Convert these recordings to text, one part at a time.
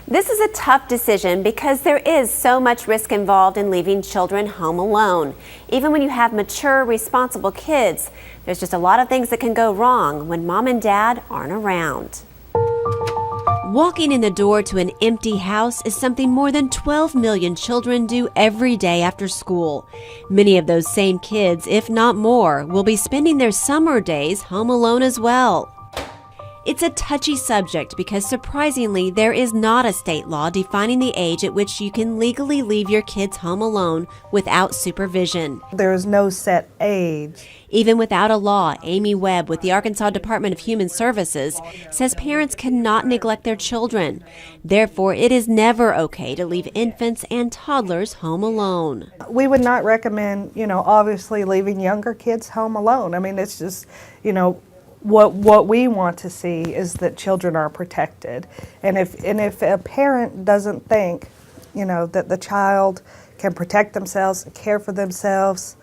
This is a tough decision because there is so much risk involved in leaving children home alone. Even when you have mature, responsible kids, there's just a lot of things that can go wrong when mom and dad aren't around. Walking in the door to an empty house is something more than 12 million children do every day after school. Many of those same kids, if not more, will be spending their summer days home alone as well. It's a touchy subject because surprisingly, there is not a state law defining the age at which you can legally leave your kids home alone without supervision. There is no set age. Even without a law, Amy Webb with the Arkansas Department of Human Services says parents cannot neglect their children. Therefore, it is never okay to leave infants and toddlers home alone. We would not recommend, obviously leaving younger kids home alone. I mean, it's just, what we want to see is that children are protected. And if a parent doesn't think, that the child can protect themselves and care for themselves,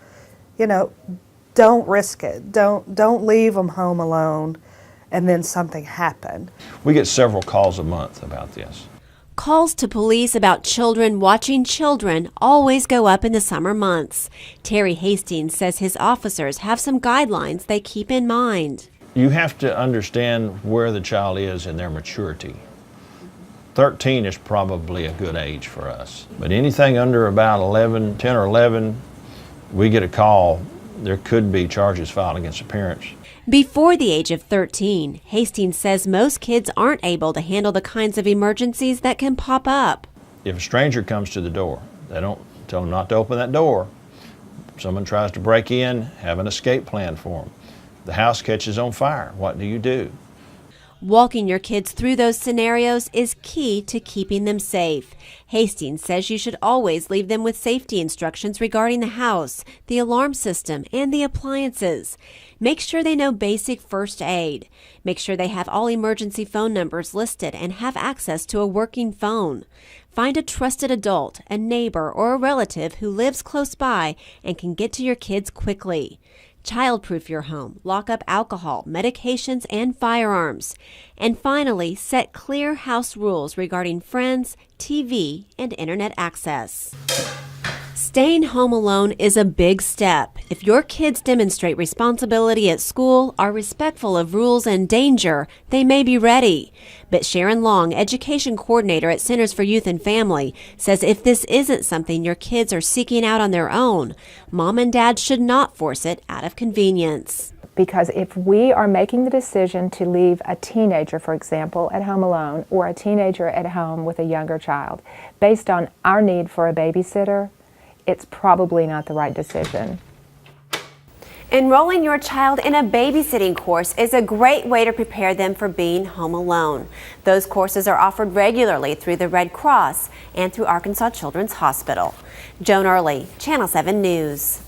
don't risk it. Don't leave them home alone and then something happen. We get several calls a month about this. Calls to police about children watching children always go up in the summer months. Terry Hastings says his officers have some guidelines they keep in mind. You have to understand where the child is in their maturity. 13 is probably a good age for us. But anything under about 10 or 11, we get a call. There could be charges filed against the parents. Before the age of 13, Hastings says most kids aren't able to handle the kinds of emergencies that can pop up. If a stranger comes to the door, they don't tell them not to open that door. Someone tries to break in, have an escape plan for them. The house catches on fire. What do? Walking your kids through those scenarios is key to keeping them safe. Hastings says you should always leave them with safety instructions regarding the house, the alarm system, and the appliances. Make sure they know basic first aid. Make sure they have all emergency phone numbers listed and have access to a working phone. Find a trusted adult, a neighbor, or a relative who lives close by and can get to your kids quickly. Childproof your home, lock up alcohol, medications, and firearms. And finally, set clear house rules regarding friends, TV, and internet access. Staying home alone is a big step. If your kids demonstrate responsibility at school, are respectful of rules and danger, they may be ready. But Sharon Long, education coordinator at Centers for Youth and Family, says if this isn't something your kids are seeking out on their own, mom and dad should not force it out of convenience. Because if we are making the decision to leave a teenager, for example, at home alone, or a teenager at home with a younger child, based on our need for a babysitter, it's probably not the right decision. Enrolling your child in a babysitting course is a great way to prepare them for being home alone. Those courses are offered regularly through the Red Cross and through Arkansas Children's Hospital. Joan Early, Channel 7 News.